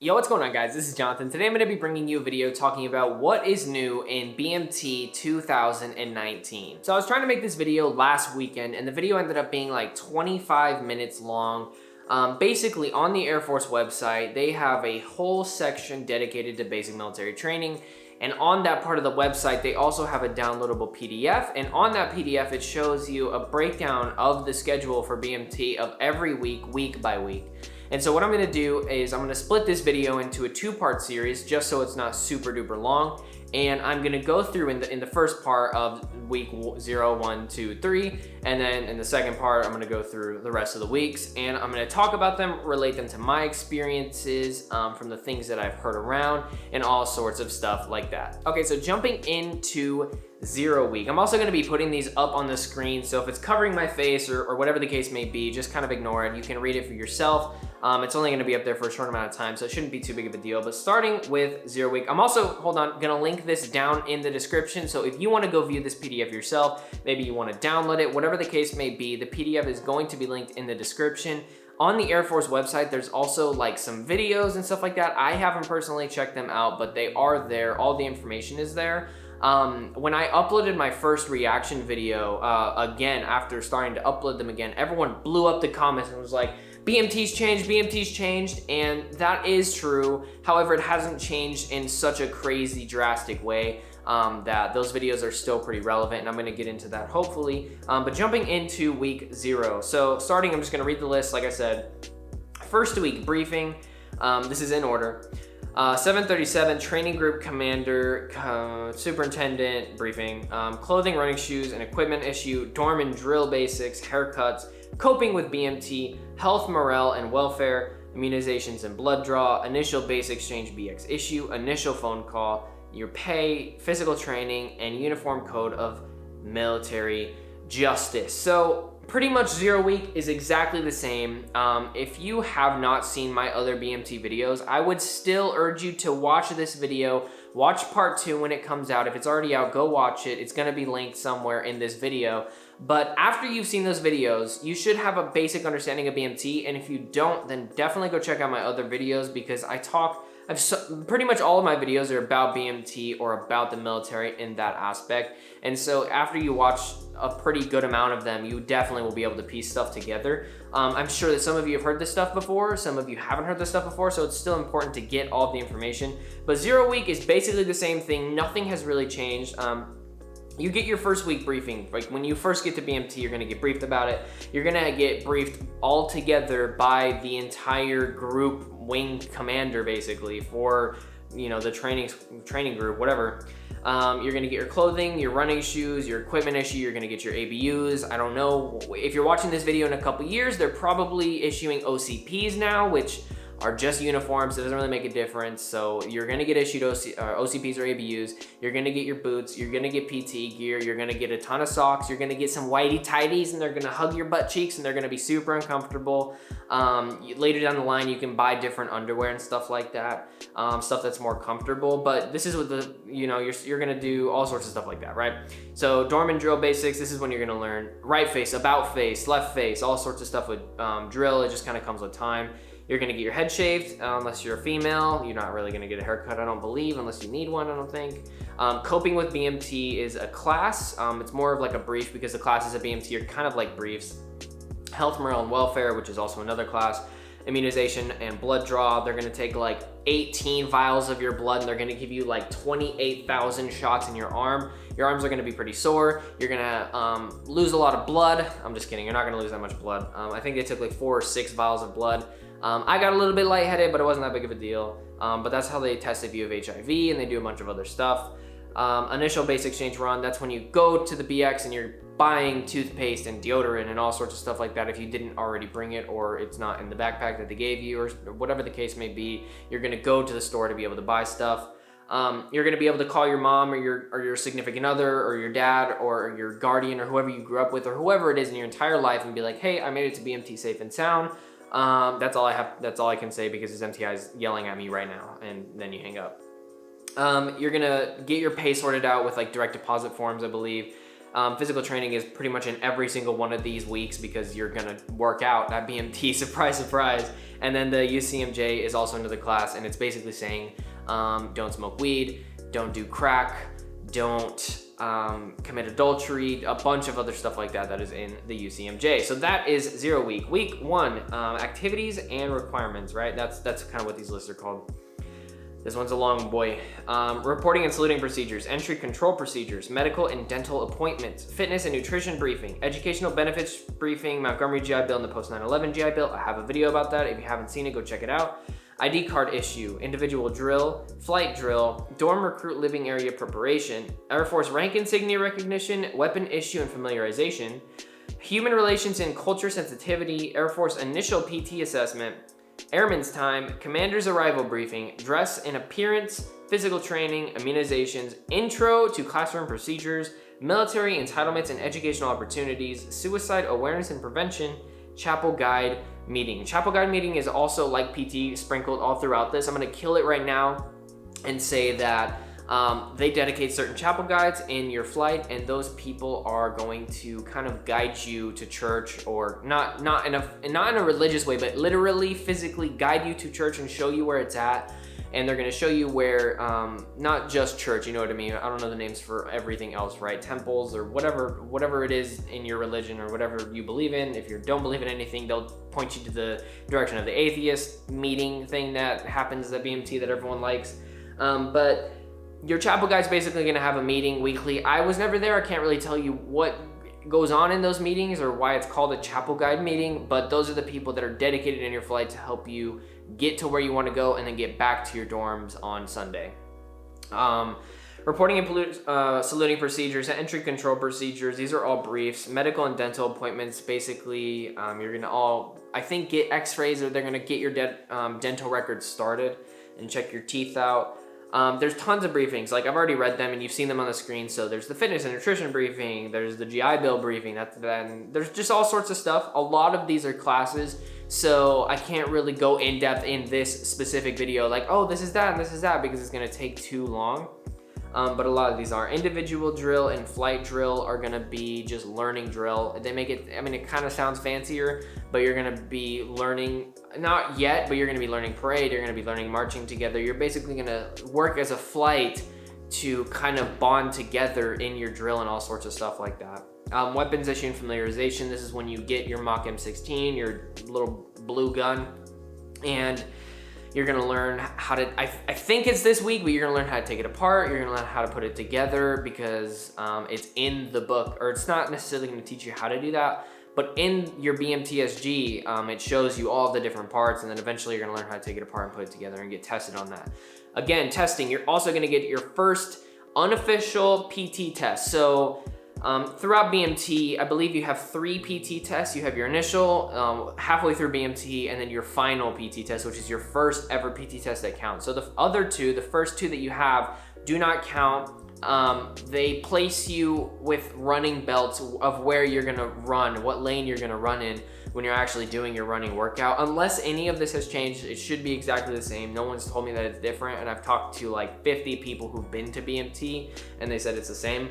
Yo, what's going on, guys? This is Jonathan. Today I'm going to be bringing you a video talking about what is new in BMT 2019. So I was trying to make this video last weekend and the video ended up being like 25 minutes long. Basically, on the Air Force website, they have a whole section dedicated to basic military training. And on that part of the website, they also have a downloadable PDF. And on that PDF, it shows you a breakdown of the schedule for BMT of every week, week by week. And so what I'm gonna do is I'm gonna split this video into a two-part series just so it's not super duper long. And I'm gonna go through in the first part of week 0, 1, 2, 3. And then in the second part, I'm gonna go through the rest of the weeks. And I'm gonna talk about them, relate them to my experiences from the things that I've heard around and all sorts of stuff like that. Okay, so jumping into 0 week. I'm also gonna be putting these up on the screen. So if it's covering my face or whatever the case may be, just kind of ignore it. You can read it for yourself. It's only gonna be up there for a short amount of time, so it shouldn't be too big of a deal. But starting with 0 week, I'm also, gonna link this down in the description. So if you wanna go view this PDF yourself, maybe you wanna download it, whatever the case may be, the PDF is going to be linked in the description. On the Air Force website, there's also like some videos and stuff like that. I haven't personally checked them out, but they are there. All the information is there. When I uploaded my first reaction video, again, after starting to upload them again, everyone blew up the comments and was like, BMT's changed, and that is true. However, it hasn't changed in such a crazy, drastic way that those videos are still pretty relevant, and I'm gonna get into that hopefully. But jumping into week 0. So starting, I'm just gonna read the list, like I said. First week briefing, this is in order. 737 training group commander, superintendent briefing, clothing, running shoes, and equipment issue, dorm and drill basics, haircuts, coping with BMT, health, morale, and welfare, immunizations and blood draw, initial base exchange BX issue, initial phone call, your pay, physical training, and uniform code of military justice. So pretty much 0 week is exactly the same. If you have not seen my other BMT videos, I would still urge you to watch this video. Watch part 2 when it comes out. If it's already out, go watch it. It's gonna be linked somewhere in this video. But after you've seen those videos, you should have a basic understanding of BMT. And if you don't, then definitely go check out my other videos because pretty much all of my videos are about BMT or about the military in that aspect. And so after you watch a pretty good amount of them, you definitely will be able to piece stuff together. I'm sure that some of you have heard this stuff before, some of you haven't heard this stuff before, so it's still important to get all of the information. But 0 week is basically the same thing. Nothing has really changed. You get your first week briefing. Like when you first get to BMT, you're gonna get briefed about it. You're gonna get briefed all together by the entire group wing commander, basically, for the training group, whatever. You're gonna get your clothing, your running shoes, your equipment issue, you're gonna get your ABUs. I don't know, if you're watching this video in a couple years, they're probably issuing OCPs now, which are just uniforms. It doesn't really make a difference. So you're gonna get issued OCPs or ABUs. You're gonna get your boots. You're gonna get PT gear. You're gonna get a ton of socks. You're gonna get some whitey tighties, and they're gonna hug your butt cheeks, and they're gonna be super uncomfortable. Later down the line, you can buy different underwear and stuff like that, stuff that's more comfortable. But this is what you're gonna do all sorts of stuff like that, right? So dorm and drill basics. This is when you're gonna learn right face, about face, left face, all sorts of stuff with drill. It just kind of comes with time. You're gonna get your head shaved, unless you're a female. You're not really gonna get a haircut, I don't believe, unless you need one, I don't think. Coping with BMT is a class. It's more of like a brief because the classes at BMT are kind of like briefs. Health, morale, and welfare, which is also another class. Immunization and blood draw. They're gonna take like 18 vials of your blood and they're gonna give you like 28,000 shots in your arm. Your arms are gonna be pretty sore. You're gonna lose a lot of blood. I'm just kidding, you're not gonna lose that much blood. I think they took like 4 or 6 vials of blood. I got a little bit lightheaded, but it wasn't that big of a deal. But that's how they test if you have HIV, and they do a bunch of other stuff. Initial base exchange run, that's when you go to the BX and you're buying toothpaste and deodorant and all sorts of stuff like that if you didn't already bring it or it's not in the backpack that they gave you or whatever the case may be. You're gonna go to the store to be able to buy stuff. You're gonna be able to call your mom or your significant other or your dad or your guardian or whoever you grew up with or whoever it is in your entire life and be like, hey, I made it to BMT safe and sound. That's all I can say because his MTI is yelling at me right now, and then you hang up. You're gonna get your pay sorted out with like direct deposit forms, I believe. Physical training is pretty much in every single one of these weeks because you're gonna work out at BMT, surprise, surprise. And then the UCMJ is also another class, and it's basically saying, don't smoke weed, don't do crack, don't commit adultery, a bunch of other stuff like that that is in the UCMJ. So that is 0 week. Week 1, activities and requirements, right? That's kind of what these lists are called. This one's a long boy. Reporting and saluting procedures, entry control procedures, medical and dental appointments, fitness and nutrition briefing, educational benefits briefing, Montgomery GI Bill and the post 9/11 GI Bill. I have a video about that. If you haven't seen it, go check it out. ID card issue, individual drill, flight drill, dorm recruit living area preparation, Air Force rank insignia recognition, weapon issue and familiarization, human relations and culture sensitivity, Air Force initial PT assessment, airman's time, commander's arrival briefing, dress and appearance, physical training, immunizations, intro to classroom procedures, military entitlements and educational opportunities, suicide awareness and prevention, chapel guide meeting. Chapel guide meeting is also like PT sprinkled all throughout this. I'm gonna kill it right now and say that they dedicate certain chapel guides in your flight, and those people are going to kind of guide you to church, or not in a religious way, but literally physically guide you to church and show you where it's at. And they're gonna show you where, not just church, you know what I mean? I don't know the names for everything else, right? Temples or whatever it is in your religion or whatever you believe in. If you don't believe in anything, they'll point you to the direction of the atheist meeting thing that happens at BMT that everyone likes. But your chapel guide's basically gonna have a meeting weekly. I was never there, I can't really tell you what goes on in those meetings or why it's called a chapel guide meeting, but those are the people that are dedicated in your flight to help you get to where you want to go and then get back to your dorms on Sunday. Reporting and saluting procedures, entry control procedures, these are all briefs. Medical and dental appointments, basically you're gonna all, I think, get x-rays, or they're gonna get your dental records started and check your teeth out. There's tons of briefings, like I've already read them and you've seen them on the screen. So there's the fitness and nutrition briefing, there's the GI Bill briefing, then there's just all sorts of stuff. A lot of these are classes, so I can't really go in depth in this specific video, like, oh, this is that and this is that, because it's gonna take too long. But a lot of these are. Individual drill and flight drill are gonna be just learning drill. They make it, I mean, it kind of sounds fancier, but you're gonna be learning, not yet, but you're gonna be learning parade, you're gonna be learning marching together. You're basically gonna work as a flight to kind of bond together in your drill and all sorts of stuff like that. Weapons issue and familiarization, this is when you get your Mach M16, your little blue gun, and you're gonna learn how to, I think it's this week, but you're gonna learn how to take it apart, you're gonna learn how to put it together, because it's in the book, or it's not necessarily gonna teach you how to do that, but in your BMTSG, it shows you all the different parts, and then eventually you're gonna learn how to take it apart and put it together and get tested on that. Again, testing, you're also gonna get your first unofficial PT test. So throughout BMT, I believe you have 3 PT tests. You have your initial, halfway through BMT, and then your final PT test, which is your first ever PT test that counts. So the other 2, the first 2 that you have, do not count. They place you with running belts of where you're gonna run, what lane you're gonna run in when you're actually doing your running workout. Unless any of this has changed, it should be exactly the same. No one's told me that it's different, and I've talked to like 50 people who've been to BMT, and they said it's the same.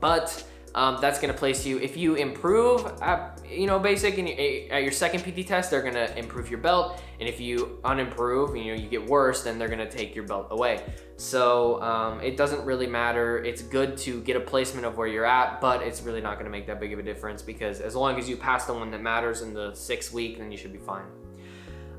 But that's gonna place you, if you improve at, basic, and at your second PT test, they're gonna improve your belt. And if you unimprove, you get worse, then they're gonna take your belt away. So it doesn't really matter. It's good to get a placement of where you're at, but it's really not gonna make that big of a difference, because as long as you pass the one that matters in the 6th week, then you should be fine.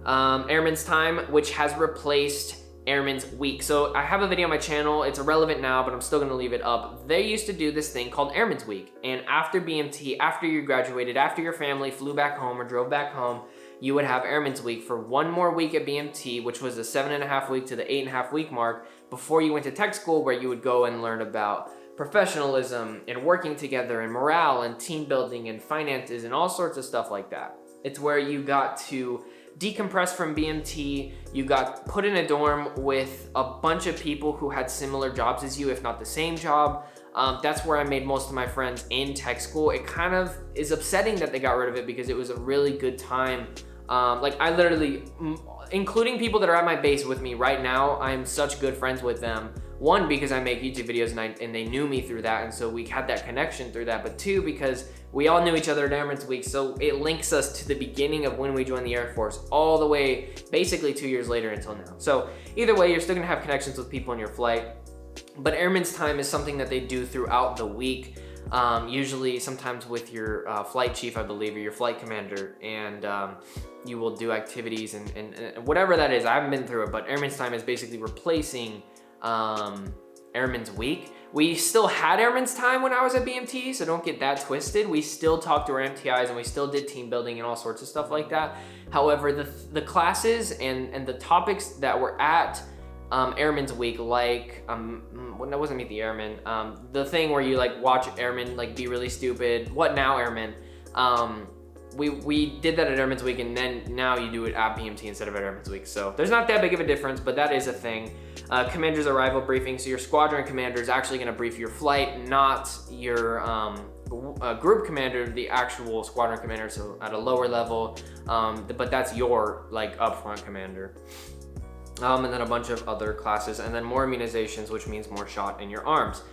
Airman's time, which has replaced Airman's Week. So I have a video on my channel, it's irrelevant now, but I'm still gonna leave it up. They used to do this thing called Airman's Week, and after BMT, after you graduated, after your family flew back home or drove back home, you would have Airman's Week for 1 more week at BMT, which was the 7.5 week to the 8.5 week mark, before you went to tech school, where you would go and learn about professionalism and working together and morale and team building and finances and all sorts of stuff like that. It's where you got to decompress from BMT, you got put in a dorm with a bunch of people who had similar jobs as you, if not the same job. That's where I made most of my friends in tech school. It kind of is upsetting that they got rid of it, because it was a really good time. Like I literally, including people that are at my base with me right now, I'm such good friends with them. One, because I make YouTube videos and they knew me through that, and so we had that connection through that. But two, because we all knew each other at Airman's Week, so it links us to the beginning of when we joined the Air Force, all the way basically 2 years later until now. So either way, you're still gonna have connections with people in your flight. But Airman's Time is something that they do throughout the week. Usually sometimes with your flight chief, I believe, or your flight commander, and you will do activities and whatever that is. I haven't been through it, but Airman's Time is basically replacing Airman's Week. We still had Airman's Time when I was at BMT, so don't get that twisted. We still talked to our MTIs and we still did team building and all sorts of stuff like that. However, the classes and the topics that were at Airman's Week, like well, that wasn't Meet the Airman, the thing where you like watch airmen like be really stupid, What Now Airmen, we did that at Airman's Week, and then now you do it at BMT instead of at Airman's Week. So there's not that big of a difference, but that is a thing. Commander's arrival briefing, so your squadron commander is actually going to brief your flight, not your group commander, the actual squadron commander, so at a lower level, but that's your like upfront commander. And then a bunch of other classes, and then more immunizations, which means more shot in your arms.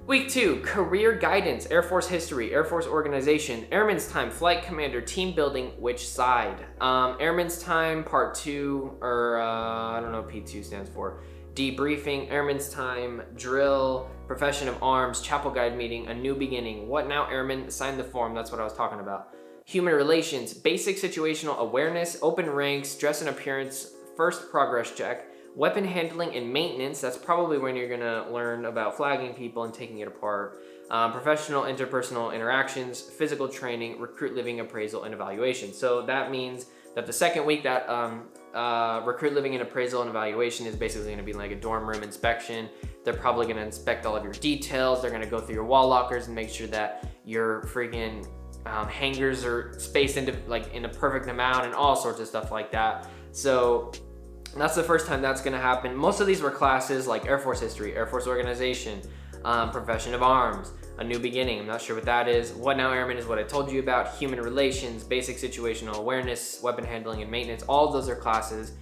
Week 2, career guidance, Air Force history, Air Force organization, Airman's Time, flight commander, team building, which side? Airman's Time, part 2, or I don't know what P2 stands for. Debriefing, Airman's Time, drill, profession of arms, chapel guide meeting, a new beginning, What Now Airman, sign the form, that's what I was talking about. Human relations, basic situational awareness, open ranks, dress and appearance, first progress check, weapon handling and maintenance, that's probably when you're gonna learn about flagging people and taking it apart, professional interpersonal interactions, physical training, recruit living appraisal and evaluation. So that means that the second week, that recruit living and appraisal and evaluation is basically gonna be like a dorm room inspection. They're probably gonna inspect all of your details, they're gonna go through your wall lockers and make sure that your freaking hangers are spaced into like in a perfect amount and all sorts of stuff like that. So that's the first time that's gonna happen. Most of these were classes like Air Force history, Air Force organization, profession of arms, a new beginning, I'm not sure what that is. What Now Airman is what I told you about. Human relations, basic situational awareness, weapon handling and maintenance, all of those are classes.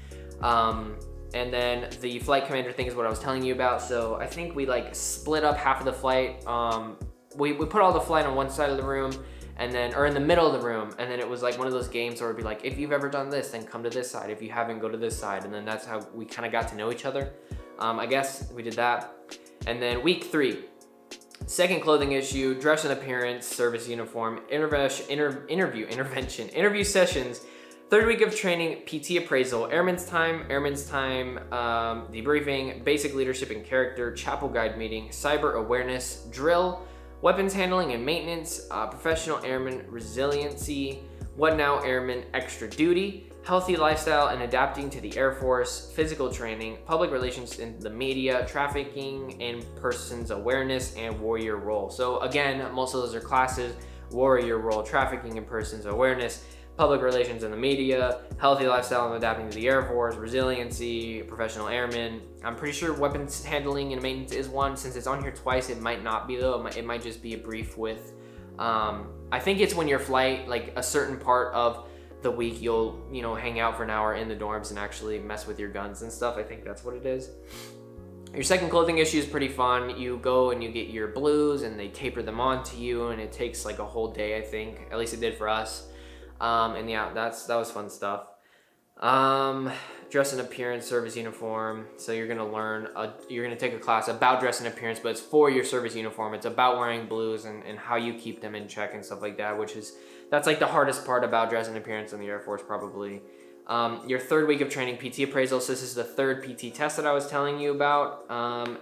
And then the flight commander thing is what I was telling you about. So I think we like split up half of the flight. We put all the flight on one side of the room, and then, or in the middle of the room, and then it was like one of those games where it'd be like, if you've ever done this, then come to this side. If you haven't, go to this side. And then that's how we kind of got to know each other. I guess we did that. And then week 3, second clothing issue, dress and appearance, service uniform, intervention, interview sessions, third week of training, PT appraisal, Airman's Time, debriefing, basic leadership and character, chapel guide meeting, cyber awareness, drill, weapons handling and maintenance, professional airman resiliency, What Now Airman extra duty, healthy lifestyle and adapting to the Air Force, physical training, public relations in the media, trafficking and persons awareness, and warrior role. So again, most of those are classes: warrior role, trafficking and persons awareness, public relations in the media, healthy lifestyle and adapting to the Air Force, resiliency, professional airman. I'm pretty sure weapons handling and maintenance is one. Since it's on here twice, it might not be though. It might just be a brief with, I think it's when your flight, like a certain part of the week, you'll, hang out for an hour in the dorms and actually mess with your guns and stuff. I think that's what it is. Your second clothing issue is pretty fun. You go and you get your blues and they taper them onto you, and it takes like a whole day, I think. At least it did for us. And yeah, that was fun stuff. Dress and appearance, service uniform. So you're gonna take a class about dress and appearance, but it's for your service uniform. It's about wearing blues and how you keep them in check and stuff like that, that's like the hardest part about dress and appearance in the Air Force probably. Your third week of training, PT appraisal. So this is the third PT test that I was telling you about.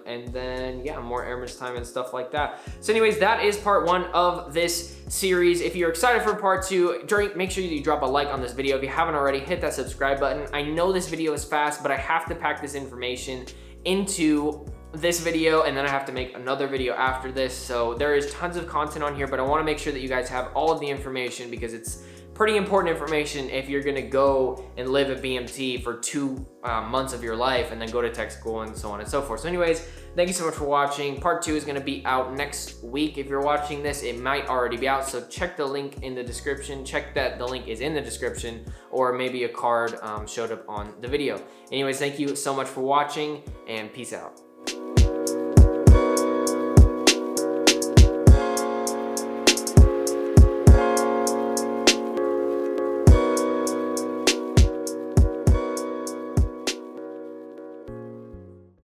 And then, yeah, more Airman's Time and stuff like that. So anyways, that is part 1 of this series. If you're excited for part 2, make sure you drop a like on this video. If you haven't already, hit that subscribe button. I know this video is fast, but I have to pack this information into this video, and then I have to make another video after this. So there is tons of content on here, but I want to make sure that you guys have all of the information, because it's pretty important information if you're gonna go and live at BMT for 2 months of your life and then go to tech school and so on and so forth. So anyways, thank you so much for watching. Part 2 is gonna be out next week. If you're watching this, it might already be out, so check the link in the description. Check that the link is in the description, or maybe a card showed up on the video. Anyways, thank you so much for watching, and peace out.